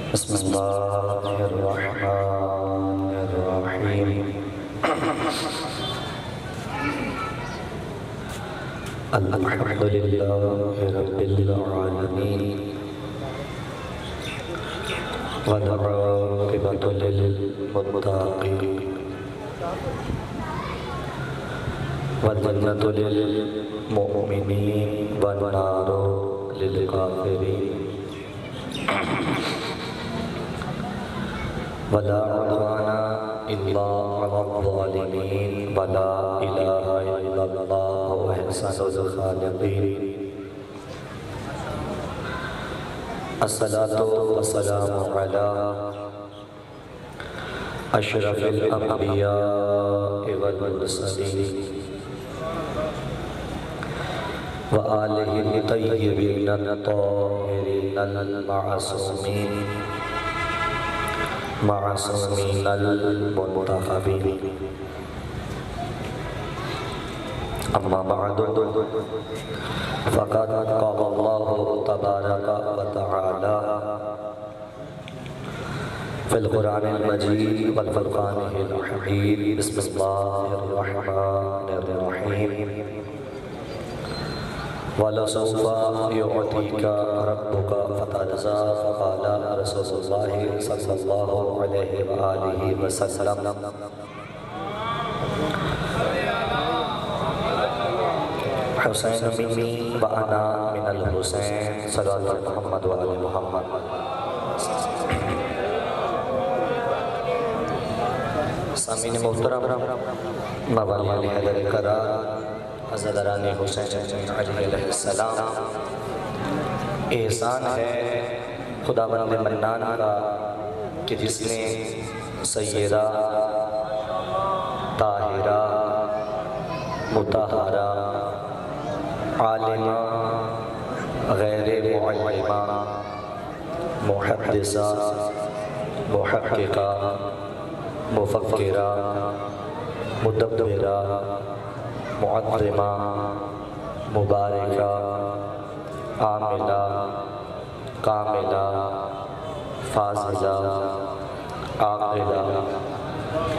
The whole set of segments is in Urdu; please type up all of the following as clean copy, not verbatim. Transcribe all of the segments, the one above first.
بسم الله الرحمن الرحيم. الحمد لله رب العالمين والعاقبة للمتقين والجنة للمؤمنين والنار للكافرين ولا عدوان إلا على الظالمين ولا إله إلا الله أحسن الخالقين. الصلاة والسلام على أشرف الأنبياء والمرسلين وآله الطيبين الطاهرين المعصومين معصومين المنتخبين. أما بعد فقد قال الله تبارك وتعالى في القرآن المجيد والفرقان الحميد. بسم الله الرحمن الرحيم. وَلَسَوْفَ يُعْطِيكَ رَبُّكَ فَتَرْضَىٰ. فقال رسول الله صلى الله عليه وآله وسلم. حسین منی وأنا من الحسین صلوات محمد وآل محمد. سامعین محترم، موالیان حیدر کرام، عزاداران حسین علی علیہ السلام، احسان ہے خداوند منان کا کہ جس نے سیدہ طاہرہ مطہرہ عالمہ غیر معلمہ محدثہ محققہ مفکرہ مدبرہ معظمہ مبارکہ عاملہ کاملہ فاضلہ عاقلہ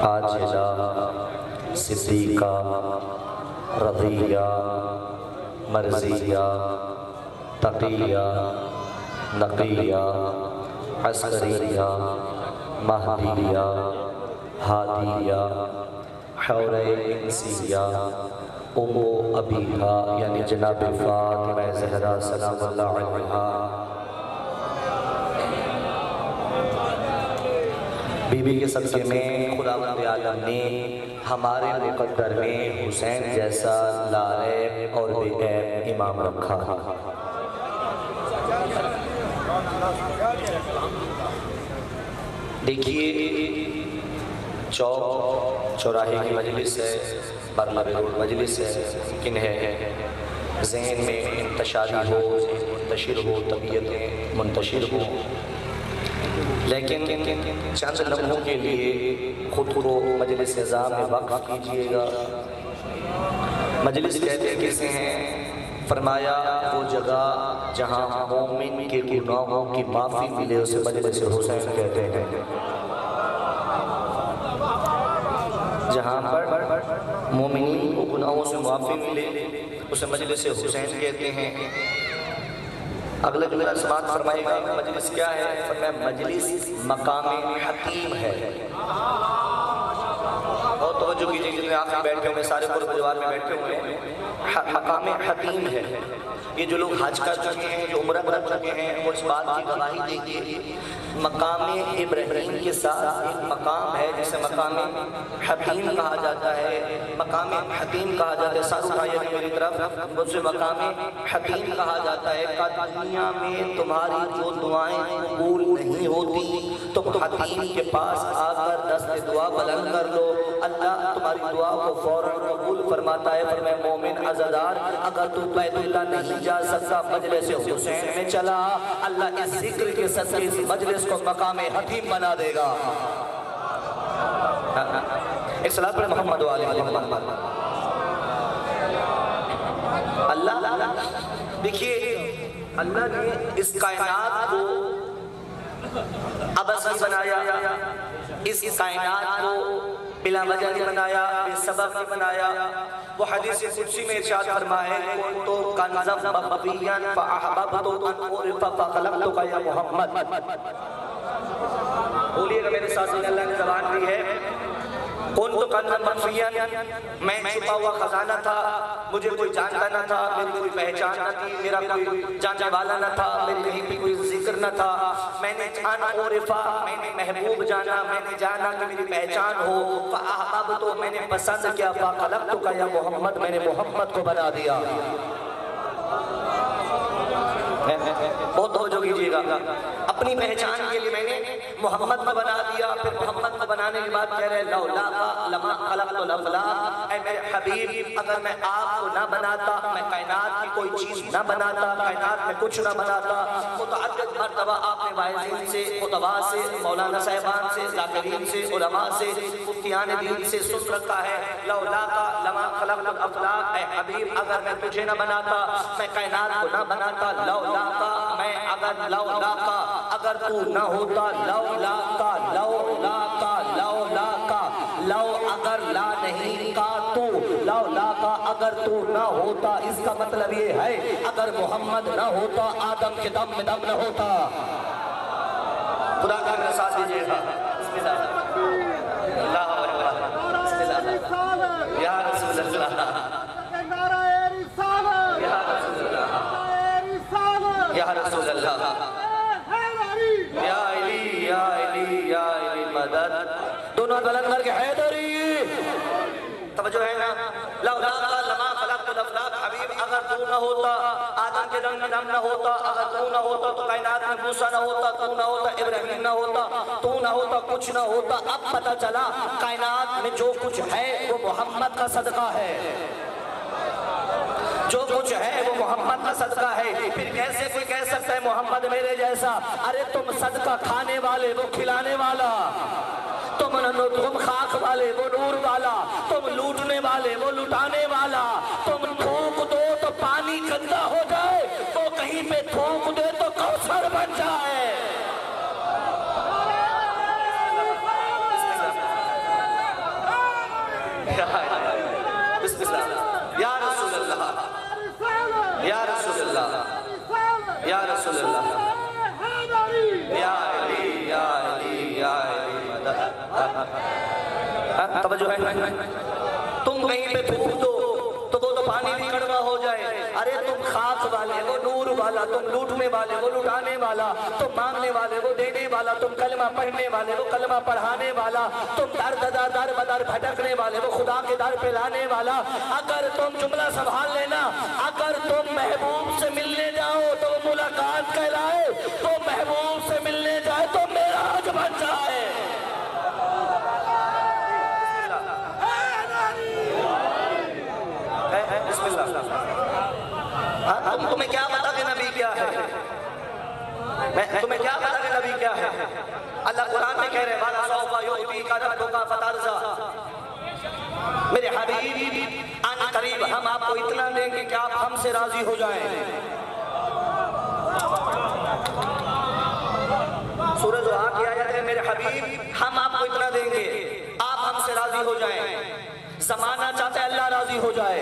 عاجلہ صدیقہ رضیہ مرضیہ تقیہ نقیہ عسکریہ مہدیہ ہادیہ حور انسیہ ام ابیہا یعنی جناب فاطمہ زہرا سلام اللہ علیہا، بی بی کے صدقے میں خداوند عالم نے ہمارے مقدر میں حسین جیسا لائق اور بے عیب امام رکھا. دیکھیے، چوک چوراہے کی مجلس ہے، برلا بیرون مجلس ہے، ممکن ہے ذہن میں انتشاری ہو، منتشر ہو، طبیعتیں منتشر ہو، لیکن چند لمحوں کے لیے خود کو مجلس نظام میں وقف کیجئے گا. مجلس کہتے کسے ہیں؟ فرمایا وہ جگہ جہاں مومن کے گناہوں کی معافی ملے اسے مجلس حسین کہتے ہیں. جہاں پر مومنین کو گناہوں سے معافی ملے اسے مجلس حسین کہتے ہیں. اگلے جملہ سماعت فرمائے گا، مجلس کیا ہے؟ فرمایا مجلس مقام حتیم ہے. بہت توجہ کیجئے، جتنے آپ میں بیٹھے ہوئے سارے قرب جوار میں بیٹھے ہوئے ہیں، مقام حتیم ہے. یہ جو لوگ حج کر چکے ہیں، جو عمرہ کر چکے ہیں، وہ اس بات کی گواہی دیں گے. مقام ابراہیم کے ساتھ ایک مقام ہے جسے مقام حتیم کہا جاتا ہے. مقام حتیم کہا جاتا ہے، ساروں بھائی میری طرف، اسے مقام حتیم کہا جاتا ہے. کہ دنیا میں تمہاری جو دعائیں قبول نہیں ہوتی تم حتیم کے پاس آ کر دست دعا بلند کر لو، اللہ تمہاری دعا کو فوراً قبول فرماتا ہے. فرمائے مومن عزادار، اگر تو بیت اللہ نہیں جا سکتا مجلس حسین میں چلا، اللہ اس ذکر کے صدقے اس مجلس کو مقام حتیم بنا دے گا. ایک صلاۃ پر محمد و آل محمد. اللہ دیکھیے، اللہ نے اس کائنات کو عبث نہیں بنایا، اس کائنات کو بلا وجہ نہیں بنایا، بے سبب نہیں بنایا۔ وہ حدیث قدسی میں ارشاد فرمائے تو کنزم مخفیاً فاحببت ان اعرف فخلقتک یا محمد۔ بولیے گا میرے ساتھ، اللہ نے زبان دی ہے، کنت کنزم مخفیاً، میں چھپا ہوا خزانہ تھا، مجھے کوئی جانتا نہ تھا، میری کوئی پہچان نہ تھی، میرا کوئی جاننے والا نہ تھا، میری کہیں پہ کوئی ذکر نہ تھا۔ میں نے جانا عرفا، میں نے محبوب جانا، میں نے جانا کہ میری پہچان ہو، فاحببت، تو میں نے پسند کیا، فخلقتک یا محمد، میں نے محمد کو بنا دیا۔ بہت توجہ کیجیے گا، اپنی پہچان کے لیے میں نے محمد کو بنا دیا۔ پھر محمد کو بنانے کے بعد کہہ رہے لولا لما خلقت الافلاق، اے میرے حبیب اگر میں آپ کو نہ بناتا، میں کائنات کی کوئی چیز نہ بناتا، کائنات میں کچھ نہ بناتا۔ متعدد مرتبہ آپ نے واعظین سے، خطباء سے، مولانا صاحبان سے، ذاکرین سے، علماء سے، مفتیان دین سے سن رکھا ہے لولا لما خلقت الافلاق، اے حبیب اگر میں تجھے نہ بناتا، میں کائنات کو نہ بناتا، لولا میں اگر لولا کا اگر تو نہ ہوتا، لولا کا لولا کا لولا کا لو اگر لا نہیں کا تو لولا کا اگر تو نہ ہوتا، اس کا مطلب یہ ہے اگر محمد نہ ہوتا آدم کے دم میں دم نہ ہوتا۔ خدا کا ساتھ دیجیے گا، بسم اللہ اللہ اکبر، بسم اللہ یا رسول اللہ یا رسول اللہ یا علی یا علی یا علی مدد، دونوں بلند کر کے حیدری، توجہ ہے نا۔ لولا لما خلقت الافلاق، حبیب اگر تو نہ ہوتا، آدم کے دم میں دم نہ ہوتا، اگر تو نہ ہوتا تو کائنات میں موسیٰ نہ ہوتا، تو نہ ہوتا ابراہیم نہ ہوتا، تو نہ ہوتا کچھ نہ ہوتا۔ اب پتہ چلا کائنات میں جو کچھ ہے وہ محمد کا صدقہ ہے، جو کچھ ہے وہ محمد کا صدقہ ہے۔ پھر کیسے کوئی کہہ سکتا ہے محمد میرے جیسا؟ ارے تم صدقہ کھانے والے، وہ کھلانے والا، تم خاک والے، وہ نور والا، تم لوٹنے والے، وہ لٹانے والا، تم تھوک دو تو پانی گندا ہو جائے، وہ کہیں پہ تھوک دے تو کوثر بن جائے۔ بسم اللہ یا رسول اللہ یا رسول اللہ یا رسول اللہ یا علی یا علی یا علی مدد۔ توجہ ہے، تم کہیں پہ تھوک دو تو وہ تو پانی بھی کڑوا ہو جائے۔ ارے تم خاک والے، وہ نور والا، تم لوٹنے والے، وہ لٹانے والا، تم مانگنے والے، وہ دینے والا، تم کلمہ پڑھنے والے، وہ کلمہ پڑھانے والا، تم در بدر بھٹکنے والے، وہ خدا کے در پہ لانے والا۔ اگر تم جملہ سنبھال لینا، اگر تم محبوب سے ملنے جاؤ تو ملاقات کہلائے، تو محبوب سے ملنے جائے تو معراج بن جائے۔ بسم اللہ۔ تمہیں کیا پتا کہ نبی کیا ہے؟ تمہیں کیا پتا کہ نبی کیا ہے؟ اللہ قرآن میں کہہ رہے والا سوفا یعطیک ربک فترضی، میرے حبیب ان قریب ہم آپ کو اتنا دیں گے کہ آپ ہم سے راضی ہو جائیں۔ سورہ دعا کی آیت ہے میرے حبیب ہم آپ کو اتنا دیں گے آپ ہم سے راضی ہو جائیں۔ زمانہ چاہتا ہے اللہ راضی ہو جائے۔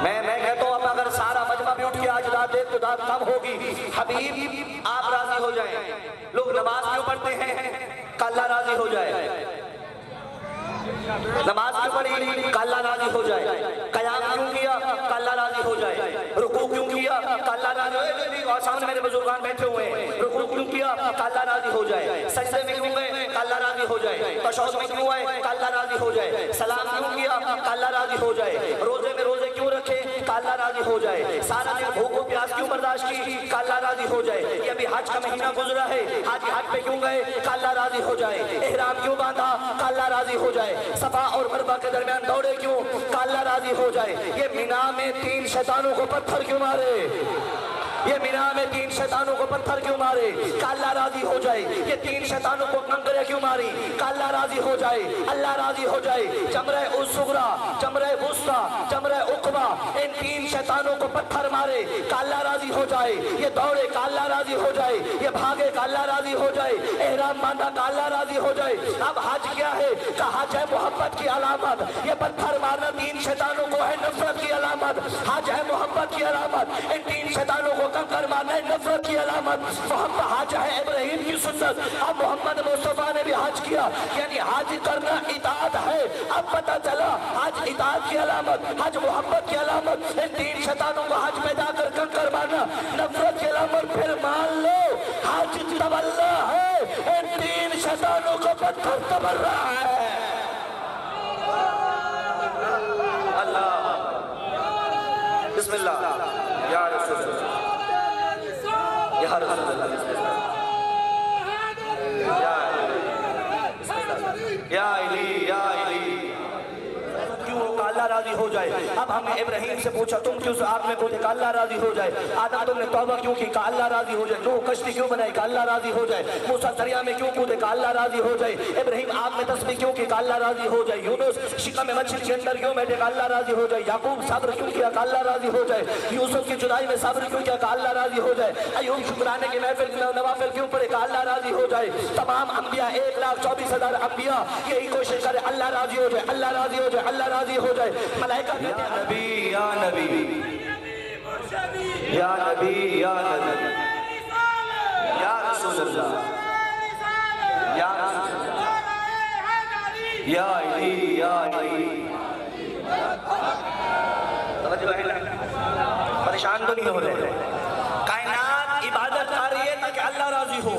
میں کہتا ہوں اب اگر سارا مجمع بھی اٹھ کے آج رات دے تو رات کم ہوگی، حبیب آپ راضی ہو جائیں۔ لوگ نماز کیوں پڑھتے ہیں کہ اللہ راضی ہو جائے؟ نماز کیوں پڑھی کہ اللہ راضی ہو جائے؟ قیام کیوں کیا کہ اللہ راضی ہو جائے؟ رکوع کیوں کیا کہ اللہ راضی ہو جائے؟ اور سامنے میرے بزرگان بیٹھے ہوئے ہیں، رکوع کیوں کیا کہ اللہ راضی ہو جائے؟ سجدے میں کیوں گئے کہ اللہ راضی ہو جائے؟ تشہد میں کیوں آئے کہ اللہ راضی ہو جائے؟ سلام کیوں کیا کہ اللہ راضی ہو جائے؟ روزے میں روزے کیوں رکھے کہ اللہ راضی ہو جائے؟ سارا دن بھوک و پیاس کیوں برداشت کی کہ اللہ راضی ہو جائے؟ یہ ابھی حج کا مہینہ گزرا ہے، حاجی حج پہ کیوں گئے کہ اللہ راضی ہو جائے؟ احرام کیوں باندھا کہ اللہ راضی ہو جائے؟ صفا اور مروہ کے درمیان دوڑے کیوں کہ اللہ راضی ہو جائے؟ یہ مینا میں 3 شیطانوں کو پتھر کیوں مارے؟ یہ مینا میں 3 شیطانوں کو پتھر کیوں مارے کہ اللہ راضی ہو جائے؟ یہ 3 شیطانوں کو کنکرے کیوں ماری کہ اللہ راضی ہو جائے، اللہ راضی ہو جائے۔ جمرہ الصغریٰ، جمرہ وسطیٰ، جمرہ عقبہ، ان 3 شیطانوں کو پتھر مارے کہ اللہ راضی ہو جائے۔ یہ دوڑے کہ اللہ راضی ہو جائے، یہ بھاگے کہ اللہ راضی ہو جائے، احرام باندھا کہ اللہ راضی ہو جائے۔ اب حج کیا ہے کہ حج ہے محبت کی علامت۔ یہ پتھر مارنا 3 شیطانوں کو ہے نفرت کی علامت، حج ہے محبت کی علامت۔ ان 3 شیطانوں کو کنکر مارنا ہے نفرت کی علامت۔ محبت حج ہے ابراہیم کی سنت، اب محمد مصطفیٰ نے بھی حج کیا، یعنی حج کرنا اطاعت ہے۔ اب پتہ چلا حج اطاعت کی علامت، حج محبت کی علامت۔ ان 3 شیطانوں کو حج میں جا کر کنکر مارنا نفرت کی علامت۔ پھر مان لو حج تبلہ ہے، ان 3 شیطانوں کو پتھر تبرہ ہے۔ اللہ بسم اللہ یا رسول اللہ یا رسول اللہ یا علی یا علی کیوں کہ اللہ راضی ہو جائے۔ اب ہم نے ابراہیم سے پوچھا تم کیوں آگ میں کودے کہ اللہ راضی ہو جائے؟ آدم تم نے توبہ کیوں کی کہ اللہ راضی ہو جائے؟ نوح کشتی کیوں بنائی کہ اللہ راضی ہو جائے؟ موسیٰ دریا میں کیوں کودے کہ اللہ راضی ہو جائے؟ ابراہیم آگ میں تسبیح کیوں کی کہ اللہ راضی ہو جائے؟ یونس شکم مچھلی کے اندر کیوں بیٹھے کہ اللہ راضی ہو جائے؟ یعقوب صبر کیوں کیا کہ اللہ راضی ہو جائے؟ یوسف کی جدائی میں صبر کیوں کیا کہ اللہ راضی ہو جائے؟ ایوب شکرانے کی محفل نوافل کیوں پڑھے کہ اللہ راضی ہو جائے؟ تمام انبیاء 1,24,000 انبیاء یہی کوشش کرے اللہ راضی ہو جائے، اللہ راضی ہو جائے، اللہ راضی ہو جائے۔ ملائکہ کہتے ہیں نبی یا نبی یا نبی یا نبی یا رسول اللہ یا رسول اللہ یا علی یا علی۔ توجہ ہے نا؟ پریشان تو نہیں ہو رہے؟ کائنات عبادت کر رہی ہے تاکہ اللہ راضی ہو،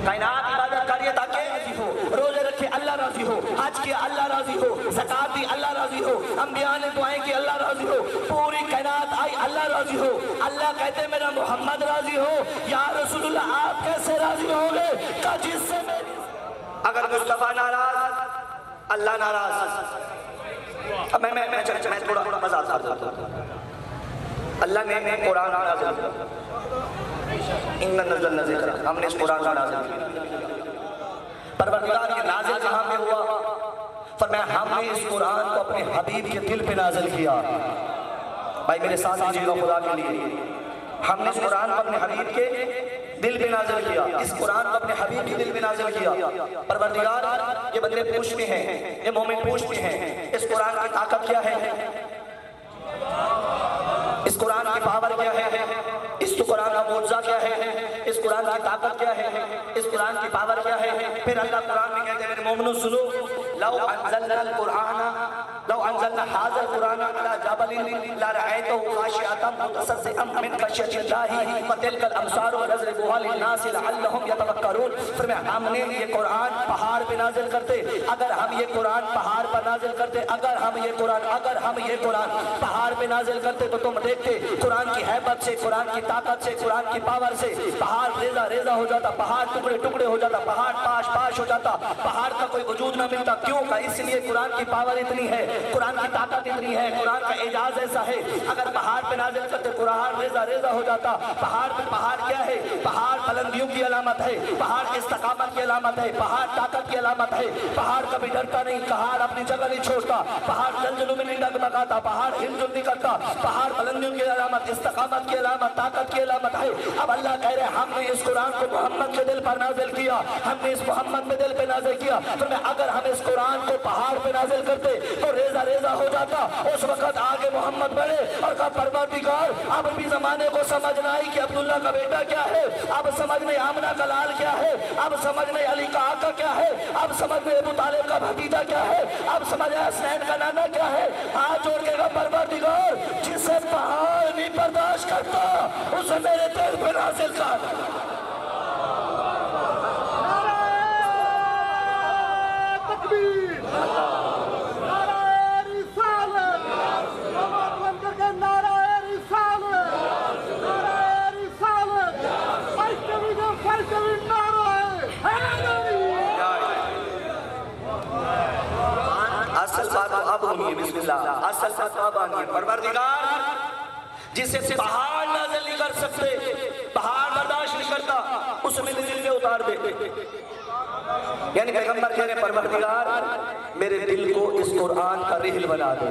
کائنات عبادت کر رہی ہے تاکہ راضی ہو، روزے رکھے اللہ راضی ہو، حج کیا اللہ راضی ہو، زکات دی اللہ راضی ہو، انبیاء نے دعائیں کی اللہ راضی ہو، پوری کائنات آئی اللہ راضی ہو۔ اللہ کہتے میرا محمد راضی ہو۔ یا رسول اللہ آپ کیسے راضی ہوں گے کہ جس سے میری اگر مصطفیٰ ناراض اللہ ناراض۔ اب میں تھوڑا مزاق کر دیتا ہوں۔ اللہ نے قرآن نازل کیا، اِنَّا نَزَّلْنَا ذِکْرَ، ہم نے اس قرآن کا نازل کیا۔ پروردگار یہ نازل کہاں پہ ہوا؟ فرمایا ہم نے اس قرآن کو اپنے حبیب کے دل پہ نازل کیا۔ بھائی میرے ساتھ دیجیے گا خدا کے لیے، ہم نے اس قرآن کو اپنے حبیب کے دل پہ نازل کیا، اس قرآن کو اپنے حبیب کے دل پہ نازل کیا۔ پروردگار یہ بندے پوچھتے ہیں، یہ مومن پوچھتے ہیں اس قرآن کی طاقت کیا ہے، اس قرآن کی پاور کیا ہے، اس قرآن کا معجزہ کیا ہے، اس قرآن کی طاقت کیا ہے، اس قرآن کی پاور کیا ہے؟ پھر اللہ قرآن میں کہتے ہیں میرے مومنوں سنو، لو انزلنا القرآن لو انزلنا هذا القرآن على جبل لرأيته خاشعا متصدعا من خشية الله وتلك الأمثال نضربها للناس لعلهم يتفكرون۔ فرمایا ہم نے یہ قرآن پہاڑ پہ نازل کرتے، اگر ہم یہ قرآن پہاڑ پر نازل کرتے، اگر ہم یہ قرآن پہاڑ پہ نازل کرتے تو تم دیکھتے قرآن کی حیبت سے، قرآن کی طاقت سے، قرآن کی پاور سے پہاڑ ریزہ ریزہ ہو جاتا، پہاڑ ٹکڑے ٹکڑے ہو جاتا، پہاڑ پاش پاش ہو جاتا، پہاڑ کا کوئی وجود نہ ملتا۔ کیوں کا؟ اس لیے قرآن کی پاور اتنی ہے، قرآن کی طاقت اتنی ہے، قرآن کا اعجاز ایسا ہے۔ اگر پہاڑ پہ نازل کرتے قرآن ریزہ ریزہ ہو جاتا۔ پہاڑ کیا ہے؟ پہاڑ بلندیوں کی علامت ہے، پہاڑ استقامت کی علامت ہے، پہاڑ طاقت کی علامت ہے، پہاڑ کبھی ڈرتا نہیں، پہاڑ اپنی جگہ نہیں چھوڑتا، پہاڑ زلزلوں میں نہیں ڈگمگاتا، پہاڑ ہلجل نہیں کرتا، پہاڑ بلندیوں کی علامت، استقامت کی علامت، طاقت کی علامت ہے۔ اب اللہ کہہ رہے ہم نے اس قرآن کو محمد کے دل پر نازل کیا، ہم نے اس محمد کے دل پہ نازل کیا۔ تو اگر ہم اس قرآن کو پہاڑ پہ نازل کرتے تو ریزہ ریزہ ہو جاتا۔ اس وقت آگے محمد بڑھے اور کہا پروردگار اب بھی زمانے کو سمجھنا آئی کہ عبداللہ کا بیٹا کیا ہے، اب سمجھنے آمنہ کا لال کیا ہے، اب سمجھنے علی کا آقا کیا ہے، اب سمجھنے ابو طالب کا بھتیجا کیا ہے، اب سمجھنے حسین کا نانا کیا ہے۔ ہاتھ جوڑ کے کہا پروردگار جسے پہاڑ نہیں برداشت کرتا اسے میرے دل پہ نازل کر۔ اصل بات اب ہوئی، بسم اللہ، اصل بات اب آنی ہے۔ پروردگار جسے پہاڑ نازل نہیں کر سکتے، پہاڑ برداشت نہیں کرتا، اس میں دل پہ اتار دے. یعنی پیغمبر کہہ رہے پروردگار میرے دل کو اس قرآن کا رحل بنا دے،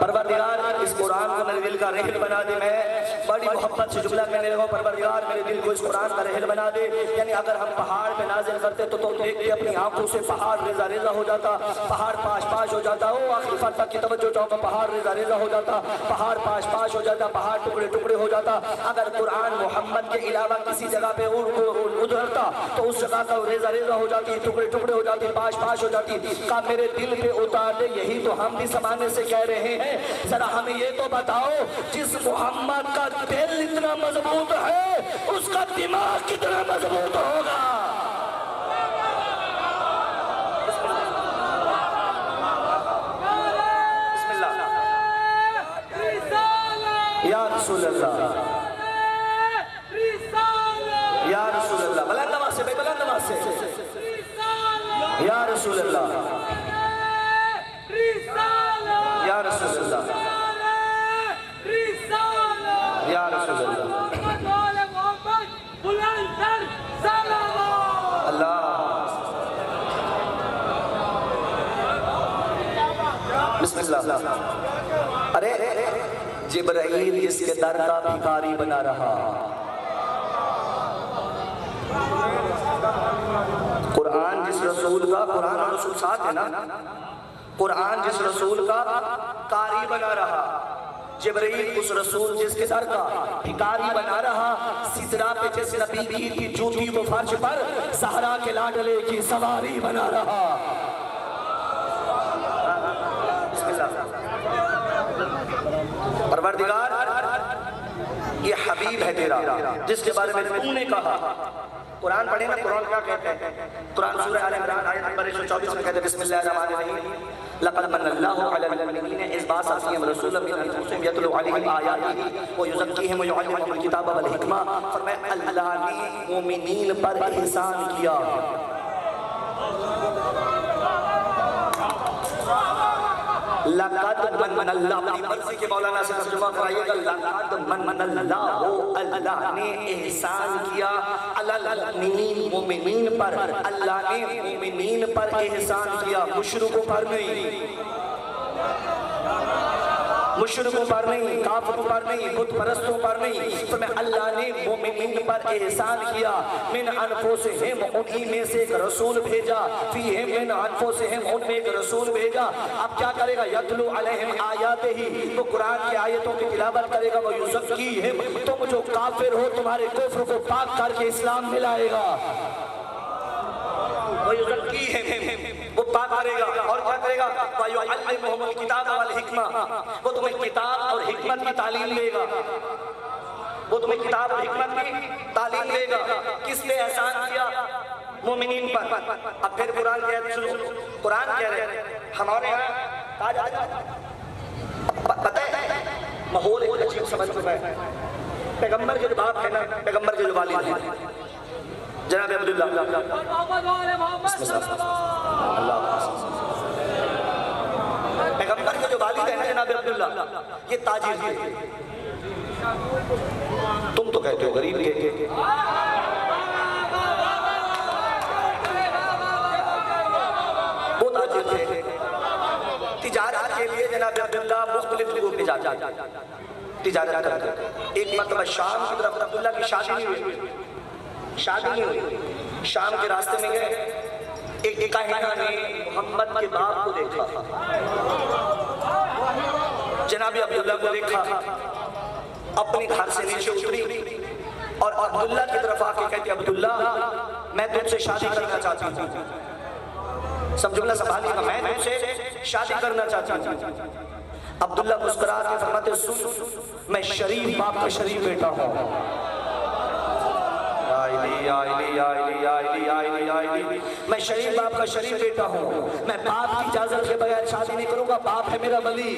پروردگار اس قرآن کو میرے دل کا رحل بنا دے. میں بڑی محبت سے جملہ کہنے لگا پروردگار میرے دل کو اس قرآن کا رحل بنا دے. یعنی اگر ہم پہاڑ پہ نازل کرتے تو تم دیکھتے اپنی آنکھوں سے پہاڑ ریزہ ریزہ ہو جاتا، پہاڑ پاش پاش ہو جاتا. آخری فتح کی توجہ چاہوں گا، پہاڑ ریزہ ریزہ ہو جاتا، پہاڑ پاش پاش ہو جاتا، پہاڑ ٹکڑے ٹکڑے ہو جاتا. اگر قرآن محمد کے علاوہ کسی جگہ پہ ادھرتا تو اس جگہ کا ریزہ ریزہ ہو جاتی، ٹکڑے ٹکڑے ہو جاتی، پاش پاش ہو جاتی. کہا میرے دل پہ اتار دے. یہی تو ہم بھی زمانے سے کہہ رہے ہیں. ذرا ہمیں یہ تو بتاؤ جس محمد کا دل اتنا مضبوط ہے اس کا دماغ کتنا مضبوط ہوگا. بسم اللہ. یا رسول اللہ، یا رسول اللہ. بلند آواز سے، بلند آواز سے. یا رسول اللہ، یا رسول اللہ، یا رسول اللہ. اللہ بسم اللہ. ارے جبرائیل اس کے در کا بھکاری بنا رہا. قرآن جس رسول کا، قرآن اور رسول ساتھ ہے نا، قرآن جس رسول کا قاری بنا رہا، جبرائیل اس رسول جس کے در کا بھکاری بنا رہا. سدرا پہ جس نبی کی جوتی وہ فرش پر زہرا کے لاڈلے کی سواری بنا رہا. بسم اللہ. پروردگار یہ حبیب ہے تیرا جس کے بارے میں تو نے کہا. قرآن پڑھیں نا، قرآن کیا کہتے ہیں؟ قرآن سورہ آل عمران آیت نمبر 124 میں کہتے ہیں بسم اللہ الرحمن الرحیم لقد من اللہ علی المؤمنین اذ بعث فیہم رسولا من انفسہم یتلو علیہم آیاتہ ویزکیہم ویعلمہم الکتاب والحکمہ. فرمایا اللہ نے مومنین پر احسان کیا. لقد من اللہ، اپنی مرضی کے مولانا سے ترجمہ کرائیے گا. لقد من اللہ، اللہ نے احسان کیا علی المؤمنین، مومنین پر. اللہ نے مومنین پر احسان کیا، مشرکوں پر نہیں، مشرکوں پر نہیں، کافروں پر نہیں، بت پرستوں پر نہیں. تو میں اللہ نے مومنین پر احسان کیا. من انفسہم، انہی میں سے ایک رسول بھیجا. فیہم، من انفسہم، ان میں ایک رسول بھیجا. اب کیا کرے گا؟ یتلو علیہم آیاتہ، وہ قرآن کی آیتوں کی تلاوت کرے گا. ویزکیہم، تم جو کافر ہو تمہارے کفر کو پاک کر کے اسلام ملائے گا. ویزکیہم، وہ پاک کرے گا. اور کیا کرے گا؟ ویعلمہم الکتاب والحکمہ، وہ تمہیں کتاب اور حکمت کی تعلیم دے گا. وہ تمہیں کتاب اور حکمت کی تعلیم دے گا. کس پہ احسان کیا؟ مومنین پر. اب پھر قرآن کہہ رہے ہیں، قرآن کہہ رہے ہیں ہمارے یہاں کہا جاتا ہے، پتہ ہے ماحول ایک عجیب سمجھ چکا ہے. پیغمبر کے جو باپ ہے نا، پیغمبر کے جو والد ہیں جناب عبداللہ، پیغمبر کے جو والد ہیں جناب عبداللہ، یہ تاجر تھے. تم تو کہتے ہو غریب کے، وہ تاجر تھے. تجارت کے لیے جناب عبداللہ مختلف جگہوں پہ جاتے تجارت کرتے. ایک مرتبہ شام کی طرف عبداللہ کی شادی نہیں ہوئی، شام کے راستے میں گئے. ایک کاہنہ نے محمد کے باپ کو دیکھا، جناب عبداللہ کو دیکھا، اپنے گھر سے نیچے اتری اور عبداللہ کی طرف آ کے کہتے عبداللہ میں تم سے شادی کرنا چاہتی ہوں. سمجھو اللہ سنبھالی گا، میں تم سے شادی کرنا چاہتی ہوں. عبداللہ مسکرا کے فرماتے سن، میں شریف باپ کا شریف بیٹا ہوں. میں شریف باپ کا شریف بیٹا ہوں. میں باپ کی اجازت کے بغیر شادی نہیں کروں گا. باپ ہے میرا ولی،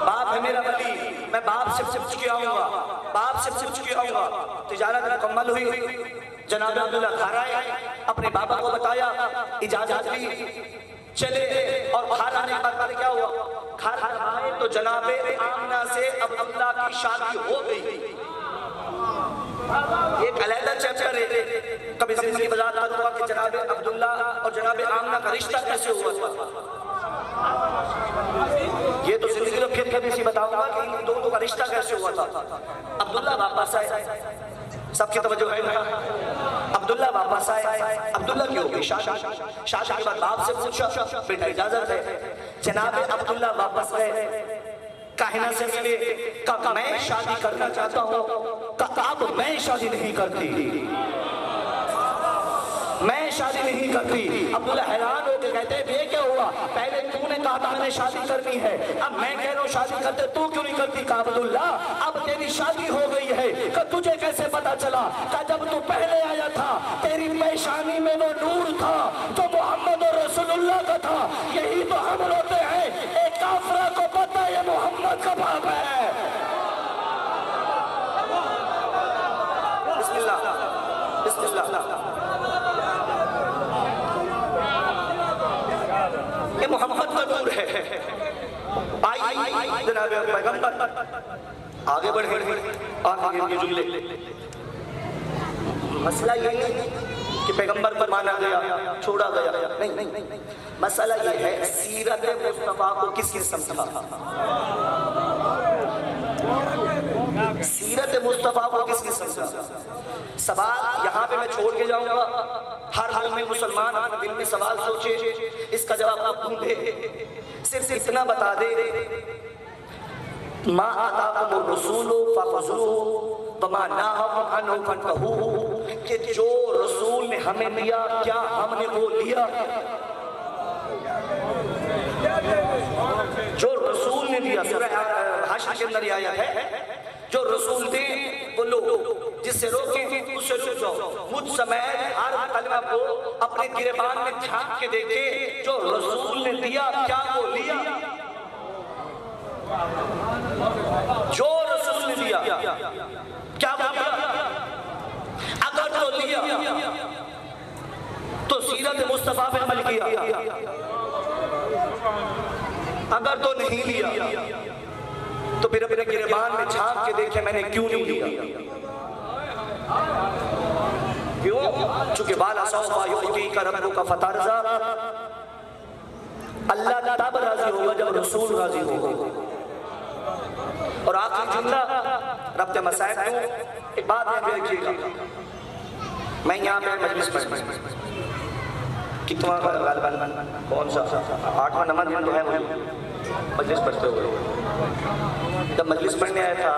باپ ہے میرا ولی. میں باپ سے پوچھ کے آؤں گا، باپ سے پوچھ کے آؤں گا. تجارت مکمل ہوئی. جناب عبداللہ گھر آئے، اپنے بابا کو بتایا، اجازت لی، چلے. اور گھر آنے کے بعد کیا ہوا؟ ہر آئے تو جناب آمنہ سے عبداللہ کی شادی ہو گئی. ایک علیحدہ چیپٹر ہے. کبھی زندگی وضاحت ہوا کہ جناب عبداللہ اور جناب آمنہ کا رشتہ کیسے ہوا تھا. یہ تو زندگی تو پھر کبھی سی بتاؤں گا کہ ان دونوں کا رشتہ کیسے ہوا تھا. عبداللہ واپس آئے, سب کی توجہ ہے نا. عبداللہ واپس آئے. عبداللہ کی ہو گئی شادی کے بعد باپ سے پوچھا, بیٹا اجازت ہے. جناب عبداللہ واپس گئے, کاہنہ سے ملے, کہا میں شادی کرنا چاہتا ہوں. کہا اب میں شادی نہیں کرتی, میں شادی نہیں کرتی. عبداللہ حیران ہو کے کہتے ہیں یہ کیا ہوا, پہلے تو نے کہا تھا میں نے شادی کرنی ہے, اب میں کہہ رہا ہوں شادی کرتے, تو کیوں نہیں کرتی. کہا عبداللہ اب تیری شادی ہو گئی ہے. کہ تجھے کیسے پتا چلا. کہا جب تو پہلے آیا تھا تیری پیشانی میں وہ نور تھا جو محمد رسول اللہ کا تھا. یہی تو ہم روتے ہیں, ایک کافرہ کو پتا یہ محمد کا باپ ہے. بسم اللہ بسم اللہ. یہ محمد کا نور ہے. آئی جناب پیغمبر آگے بڑھے آگے یہ جملے. مسئلہ یہ نہیں کہ پیغمبر پر مانا گیا چھوڑا گیا, نہیں. مسئلہ یہ ہے سیرت مصطفیٰ کو کس نے سمجھا. سیرت مصطفیٰ کو کس نے سمجھا. سوال یہاں پہ میں چھوڑ کے جاؤں گا. ہر مومن مسلمان اپنے دل میں سوال سوچے, اس کا جواب آپ ڈھونڈے. صرف اتنا بتا دے ما آتاکم الرسول فخذوہ وما نہاکم عنہ فانتہوا, کہ جو رسول نے ہمیں دیا کیا ہم نے وہ لیا. جو رسول نے دیا, سورہ حشر کے اندر یہ آیت ہے, جو رسول دے وہ لو, جس سے روکیں اس سے رک جاؤ. مجھ سمیت ہر کلمہ کو اپنے گریبان میں جھانک کے دیکھے, جو رسول نے دیا کیا وہ لیا. جو رسول نے دیا کیا وہ لیا. اگر تو لیا تو سیرت مصطفیٰ پہ عمل کیا, اگر تو نہیں لیا تو پھر اپنے گریبان میں جھانک کے دیکھے میں نے کیوں نہیں لیا. کیوں؟ چونکہ بالا سوفا یعطیک ربک فترضی, اللہ تب راضی ہوگا جب رسول راضی ہوگا. اور آخری جملہ ربط مسائل کیوں, ایک بات میں دیکھیے گا. میں یہاں پہ مجلس پڑھتا ہوں, کتنا غالباً کون سا 8واں 9واں دن تو ہے مجلس پڑھتے ہوئے. جب مجلس پڑھنے آیا تھا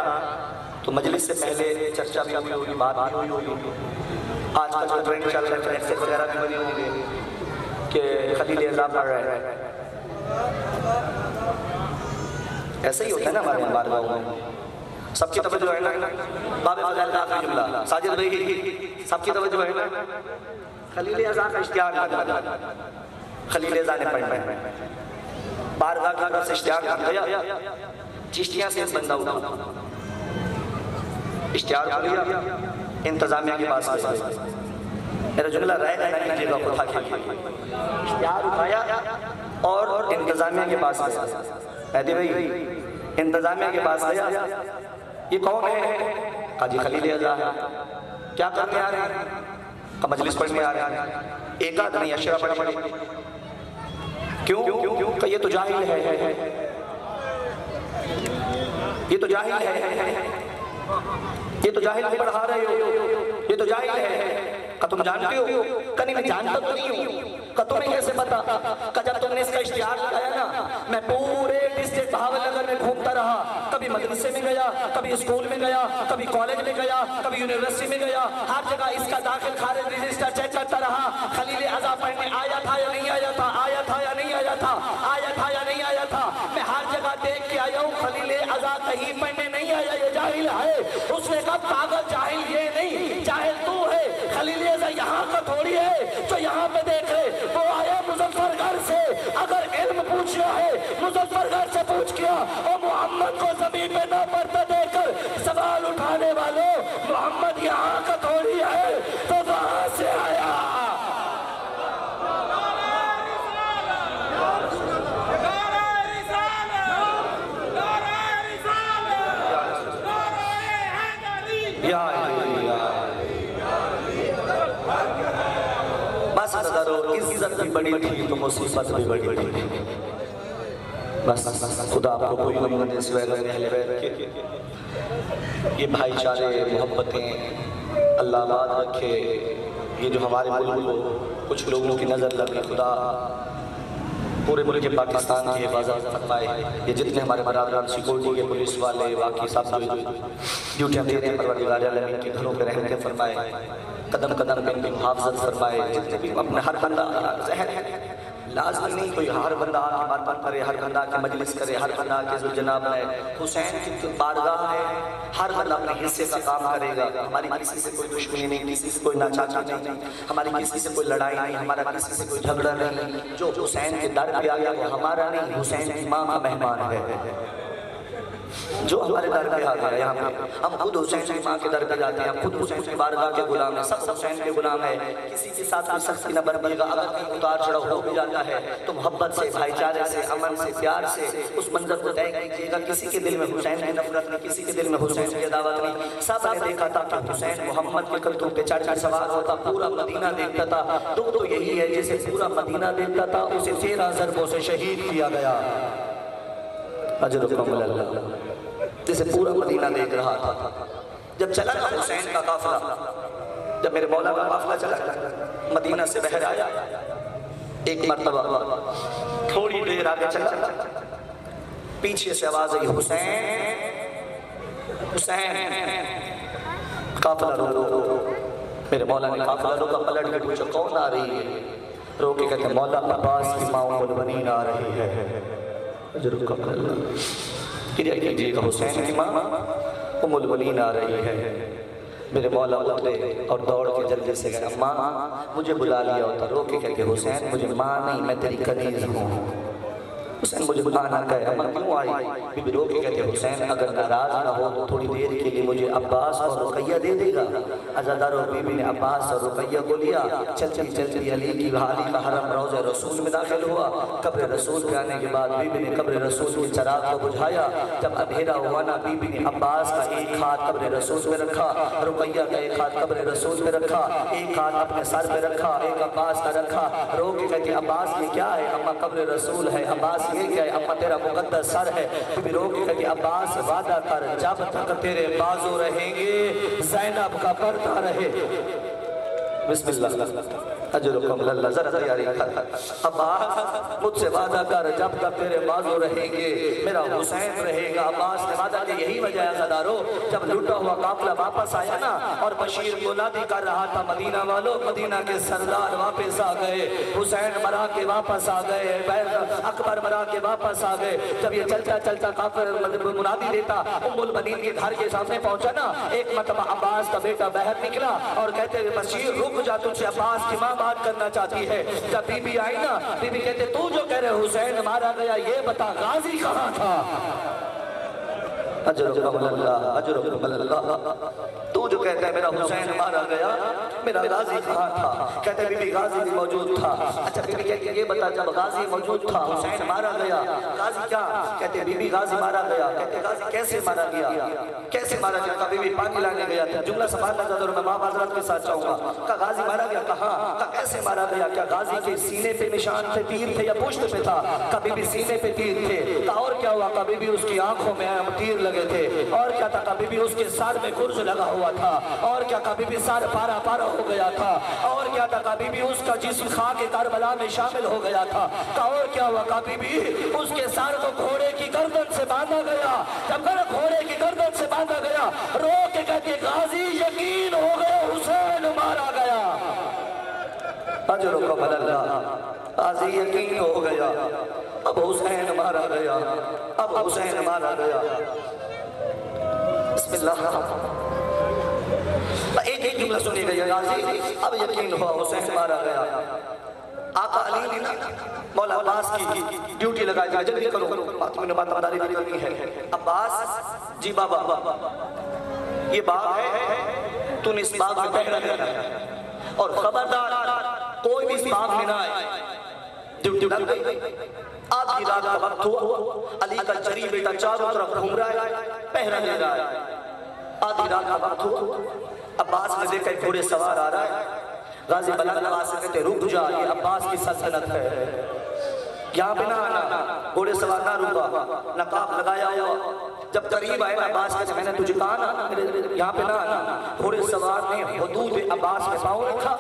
تو مجلس سے پہلے چرچا بھی ہوئی ہوگی, بات بھی ہوئی ہوگی. آج کل جو ٹرینڈ چل رہے ہیں ایسے وغیرہ بھی بنے ہوں گے کہ خلیل اعضا پڑھ رہے ہیں. ایسے ہی ہوتا ہے نا ہمارے بارگاہوں میں. سب کی توجہ ہے نا. باب فضائل کا آخری جملہ ساجد بھائی, سب کی توجہ ہے نا. خلیل اعضا کا اشتہار کرنا, خلیل اعضا نے پڑھنا ہے. بارگاہ کی طرف سے اشتہار کر گیا, چشتیاں سے بندہ اٹھا, اشتہار کر لیا, انتظامیہ کے پاس گئے. میرا جملہ رائے گا نہیں جگہ کو اٹھا کے اشتہار اٹھایا اور انتظامیہ کے پاس گیا. مہدی بھائی انتظامیہ کے پاس گیا, یہ کون ہے؟ کہا جی خلیل اعضا ہے. کیا کرنے آ رہے ہیں؟ کہا مجلس پڑھنے آ رہے ہیں. ایک آدھ نہیں اشرا پڑھنے. کیوں؟ کہ یہ تو جاہل ہے, یہ تو جاہل ہے, یہ تو جاہل نہیں پڑھا رہے ہو, یہ تو جاہل ہے. کہ تم جانتے ہو؟ کہ نہیں میں جانتا تو نہیں ہوں. کہ تمہیں کیسے پتا؟ کہ جب تم نے اس کا اشتہار لگایا نا, میں پورے ڈسٹرکٹ بہاول نگر میں گھومتا رہا. کبھی مدرسے میں گیا, کبھی اسکول میں گیا, کبھی کالج میں گیا, کبھی یونیورسٹی میں گیا. ہر جگہ اس کا داخل خارج رجسٹر چیک کرتا رہا. خلیل اعضا پڑھنے آیا تھا یا نہیں آیا تھا, آیا تھا یا نہیں آیا تھا, آیا تھا یا نہیں آیا تھا. میں ہر جگہ دیکھ کے آیا ہوں, خلیل اعضا کہیں پڑھنے نہیں آیا, یہ جاہل ہے. اس نے کہا پاگل جاہل یہ نہیں, جاہل تو ہے. خلیل اعضا یہاں کا تھوڑی ہے جو یہاں پہ دیکھ رہے, وہ آیا مظفر گڑھ سے. اگر علم پوچھنا ہے مظفر گڑھ سے پوچھ کیا. اور محمد کو زمین پہ نہ پڑتا دیکھ کر سوال اٹھانے والوں, محمد یہاں کا تھوڑی ہے تو وہاں سے آیا. یا علی بس نظرو عزت بھی بڑی تھی تو مصیبت بھی بڑی تھی. بس خدا آپ کو کوئی غم نہ دے سوائے غم اہل بیت کے. یہ بھائی چارے محبتیں اللہ آباد رکھے. یہ جو ہمارے ملک کو کچھ لوگوں کی نظر لگی، خدا پورے ملک پاکستان کی حفاظت فرمائے. یہ جتنے ہمارے برادران سیکورٹی کے پولیس والے باقی سب ڈیوٹیاں دیتے ہیں، پروردگار عالمین کے گھروں پہ رحمتیں فرمائے، قدم قدم پہ ان کی محافظت فرمائے. جتنے بھی اپنے ہر بندہ ذہن ہے، لازم نہیں کوئی ہر بندہ کی بات کرے، ہر بندہ کی مجلس کرے، ہر بندہ کے ذوالجناب ہے. حسین کی بارگاہ ہے، ہر بندہ اپنے حصے کا کام کرے گا. ہماری کسی سے کوئی دشمنی نہیں، کسی سے کوئی ناچاچی نہیں، ہماری کسی سے کوئی لڑائی نہیں، ہمارا کسی سے کوئی جھگڑا نہیں. جو حسین کے در پہ آیا وہ ہمارا نہیں، حسین کی ماں کا مہمان ہے. جو ہمارے در پہ آ گیا یہاں پہ، ہم خود حسین کی ماں کے در پہ جاتے ہیں، ہم خود حسین کی بارگاہ کے غلام ہیں، سب حسین کے غلام ہیں. کسی کے ساتھ کوئی سختی نہ برتیے گا. اگر کہیں اتار چڑھاؤ ہو بھی جاتا ہے تو محبت سے، بھائی چارے سے، امن سے، پیار سے اس منظر کو طے کیجیے گا. کسی کے دل میں حسین کی نفرت نہیں، کسی کے دل میں حسین کی عداوت نہیں. سب نے دیکھا تھا کہ حسین محمد کے کندھوں پہ چڑھ کر سوار ہوتا، پورا مدینہ دیکھتا تھا. دکھ تو یہی ہے جسے پورا مدینہ دیکھتا تھا اسے 13 ضربوں سے شہید کیا گیا. اجرکم اللہ. جسے پورا مدینہ دیکھ رہا تھا. جب چلا نا حسین کا قافلہ، جب میرے مولا کا قافلہ چلا مدینہ سے بحر آیا، ایک مرتبہ تھوڑی دیر آگے چلا، پیچھے سے آواز آئی، حسین حسین. قافلہ رو. میرے مولا نے قافلہ روکا، پلٹ کے پوچھا کون آ رہی ہے؟ رو کے کہتے ہیں مولا عباس کی ماں ام البنین آ رہی ہے. اجرکم اللہ. کیا کیجیے گا، حسین کی ماں ام البنین آ رہی ہے. میرے مولا اترے اور دوڑ کے جلدی سے گئے، ماں مجھے بلا لیا ہوتا. رو کے کہتے حسین مجھے ماں نہیں، میں تیری کنیز ہوں. حسین مجھے ماں نہ کہے، اماں کیوں آئی؟ بی بی رو کے کہتے حسین اگر ناراض نہ ہو تو تھوڑی دیر کے لیے مجھے عباس اور رقیہ دے دے گا. عزادارو بی بی نے عباس اور رقیہ کو لیا. چلتی چلتی علی کی حالی کا حرم روضہ رسول میں داخل ہوا. قبر رسول پہ آنے کے بعد بی بی نے قبر رسول کے چراغ کو بجھایا. جب اندھیرا ہوا نا، بی بی نے عباس کا ایک ہاتھ قبر رسول میں رکھا، رقیہ کا ایک ہاتھ قبر رسول میں رکھا، ایک ہاتھ اپنے سر پہ رکھا، ایک عباس کا رکھا. رو کے کہتے عباس یہ کیا ہے؟ اماں قبر رسول ہے. عباس یہ کیا ہے؟ اماں تیرا مقدس سر ہے. بی بی رو کے کہتے عباس وعدہ کر جب تک تیرے بازو رہیں گے زینب کا پردہ رہے. بسم اللہ. اجرکم اللہ. ذرا تیاری کر. عباس مجھ سے وعدہ کر جب تک تیرے بازو رہیں گے میرا حسین رہے گا. عباس نے وعدہ کہ یہی وجہ ہے عزادارو، جب لوٹا ہوا قافلہ واپس آیا نا اور بشیر منادی کر رہا تھا مدینہ والوں، مدینہ کے سردار واپس آ گئے، حسین مرا کے واپس آ گئے، اکبر مرا کے واپس آ گئے. جب یہ چلتا چلتا قافلہ منادی دیتا ام البنین کے گھر کے سامنے پہنچا نا، ایک مرتبہ عباس کا بیٹا باہر نکلا اور کہتے ہیں بشیر رک جا، تجھ سے عباس کی ماں بات کرنا چاہتی ہے. جب بی بی آئی نا، بی بی کہتے تو جو کہہ رہے حسین مارا گیا یہ بتا غازی کہاں تھا؟ اجرکم اللہ. اجرکم اللہ. تو جو کہتا ہے میرا حسین مارا گیا میرا غازی کہاں تھا؟ کہتے بی بی غازی بھی موجود تھا. اچھا بی بی کہتی یہ بتا جب غازی موجود تھا حسین مارا گیا، غازی کیا؟ کہتے بی بی غازی مارا گیا. کہتے غازی کیسے مارا گیا؟ کیسے مارا گیا؟ کہا بی بی پانی لانے گیا تھا. جملہ سنبھالنا چاہتا ہوں، میں ماں حضرت کے ساتھ چاہوں گا. کہا غازی مارا گیا. کہا کہا کیسے مارا گیا؟ کیا غازی کے سینے پہ نشان تھے، تیر تھے یا پشت پہ تھا؟ کہا بی بی سینے پہ تیر تھے. کہا اور کیا ہوا؟ کہا بی بی اس کی آنکھوں میں تیر لگے تھے. اور کیا تھا؟ کہا بی بی اس کے سر میں گرز لگا ہوا تھا. اور کیا؟ کہا بی بی سر پارا پارا ہو گیا تھا. اور کیا تھا؟ کہا بی بی اس کا جسم خاک کربلا میں شامل ہو گیا تھا. کہا اور کیا ہوا؟ کہا بی بی اس کے سر کو گھوڑے کی گردن سے باندھا گیا. جب گھوڑے کی گردن سے باندھا گیا رو کے کہتے غازی یقین ہو گیا حسین مارا گیا. اجرکم اللہ. غازی یقین ہو گیا اب حسین مارا گیا، اب حسین مارا گیا. بسم اللہ. ایک جملہ سنی گئی غازی اب یقین ہوا حسین مارا گیا. آقا علی نے مولا عباس کی ڈیوٹی لگائی گئی، جلدی کرو بات میں بات ہماری کرنی ہے. عباس جی بابا یہ باغ ہے، تو نے اس باغ میں پہرا دینا ہے اور خبردار کوئی بھی اس باغ میں نہ آئے. ڈیوٹی لگ گئی. آدھی رات کا وقت ہوا، علی کا جری بیٹا چاروں طرف گھوم رہا ہے، پہرا دے رہا ہے. آدھی رات کا وقت ہوا، عباس نے دیکھا گھوڑے سوار آ رہا ہے، غازی بلند آواز سے کہتے رک جا، یہ عباس کی سلطنت ہے، یہاں پہ نہ آنا، گھوڑے سوار نہ رکا، نقاب لگایا ہوا، جب قریب آئے نا عباس کہتے میں نے تجھے کہا نا یہاں پہ نہ آنا، گھوڑے سوار نے حدود عباس میں پاؤں رکھا،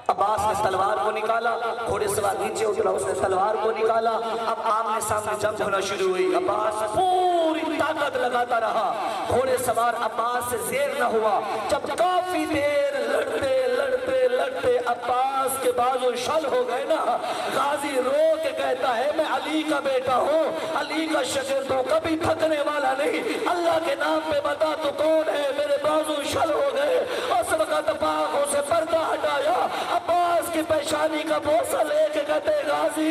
عباس نے تلوار کو نکالا، گھوڑے سوار نیچے اترا، اس نے تلوار کو نکالا، اب آمنے سامنے جنگ ہونا شروع ہوئی، عباس پوری طاقت لگاتا رہا، گھوڑے سوار عباس سے زیر نہ ہوا، جب کافی دیر لڑتے لڑتے لڑتے عباس کے بازو شل ہو گئے نا، غازی رو کے کہتا ہے میں علی کا بیٹا ہوں، علی کا شاگرد ہوں، کبھی تھکنے والا نہیں، اللہ کے نام پہ بتا تو کون ہے، میرے بازو شل ہو گئے، اس وقت باغوں سے پردہ ہٹایا، عباس کی پیشانی کا بوسہ لے کے کہتے غازی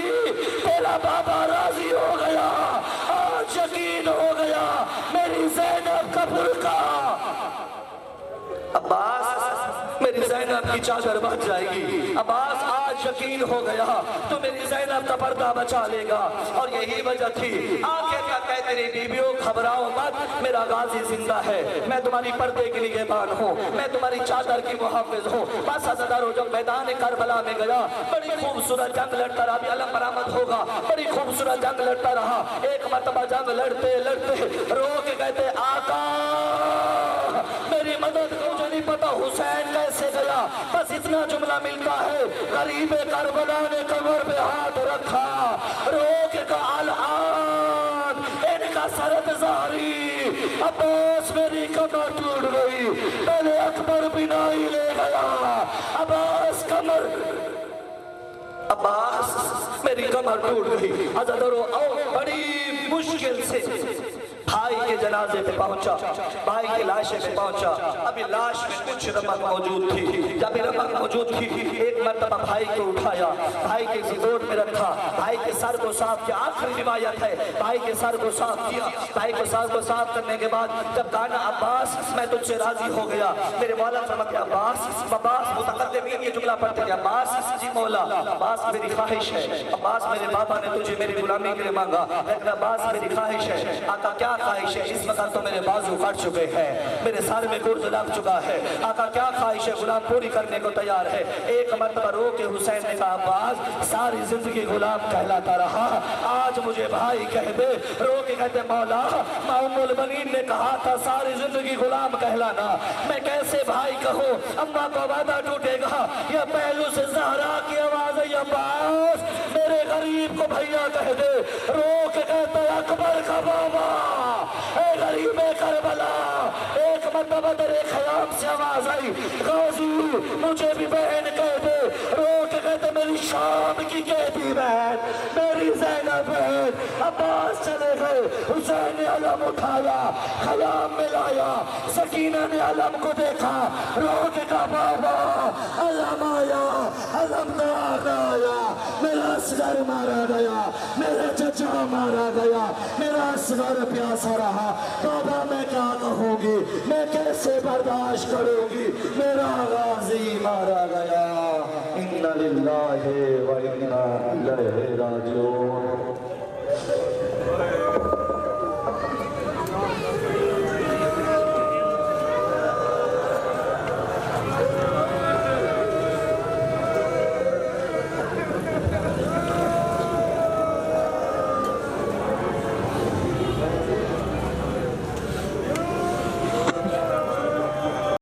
تیرا بابا راضی ہو گیا، آج یقین ہو گیا میری زینب کا برقع، عباس میری زینب کی چادر بچ جائے گی، عباس آج یقین ہو گیا تو میری زینب کا پردہ بچا لے گا، اور یہی وجہ تھی آخر کا کہہ تیری بیویوں گھبراؤ مت، میرا غازی زندہ ہے، میں تمہاری پردے کی نگہبان ہوں، میں تمہاری چادر کی محافظ ہوں، بس حضرت جب میدان کربلا میں گیا بڑی خوبصورت جنگ لڑتا رہا، ابھی علم برآمد ہوگا، بڑی خوبصورت جنگ لڑتا رہا، ایک مرتبہ جنگ لڑتے لڑتے رو کے کہتے آقا میری مدد کو مجھے نہیں پتا حسین کیسے گیا، بس اتنا جملہ ملتا ہے غریب کربلا نے کمر پہ ہاتھ رکھا، رو کے کہا الآن ان کا سرد زہری، عباس میری کمر ٹوٹ گئی، پہلے اکبر بنائی لے گیا، عباس کمر عباس میری کمر ٹوٹ گئی، حضرت رو بڑی مشکل سے بھائی کے جنازے پہ پہنچا، بھائی کے لاشے پہ پہنچا، ابھی لاش میں کچھ رمق موجود تھی، جب رمق موجود تھی ایک مرتبہ بھائی کو اٹھایا، بھائی کے زندور میں رکھا، بھائی کے سر کو صاف کیا، آخری روایت ہے بھائی کے سر کو صاف کیا، بھائی کے سر کو صاف کرنے کے بعد جب کہا عباس میں تجھ سے راضی ہو گیا، میرے مولا فرماتے عباس متقدمین یہ جملہ پڑھتے ہیں عباس جی مولا عباس میری خواہش ہے، عباس میرے بابا نے تجھے میری غلامی کے لیے مانگا، لیکن عباس میری خواہش ہے، آقا کیا خواہش ہے، اس وقت تو میرے بازو کٹ چکے ہیں، میرے سر میں گرز لگ چکا ہے، آقا کیا خواہش ہے، غلام پوری کرنے کو تیار ہے، ایک مرتبہ رو کے حسین نے کہا عباس ساری زندگی غلام کہلاتا رہا، آج مجھے بھائی کہہ دے، رو کے کہتے مولا ام البنین نے کہا تھا ساری زندگی غلام کہلانا، میں کیسے بھائی کہوں، اماں کو وعدہ ٹوٹے گا، یا پہلو سے زہرا کی آواز ہے عباس میرے غریب کو بھیا کہہ دے، رو کے کہتے اکبر کا بابا اے غریب کربلا، ایک مرتبہ تیرے خیام سے آواز آئی غازی مجھے بھی بہن کہہ دے، رو کے کہتے میری شام کی کہتی بہن میری زینب بہن، عباس چلے گئے، حسین نے علم اٹھایا، خیام میں لایا، سکینہ نے علم کو دیکھا، رو کے کہا بابا علم آیا، علمدار آیا، میرا اصغر مارا گیا، میرا چچا مارا گیا، میرا اصغر پیاسا رہا، بابا میں کیا کہوں گی، میں کیسے برداشت کروں گی، میرا غازی مارا گیا، اِنَّ لِلَّهِ وَإِنَّا إِلَيْهِ رَاجِعُونَ۔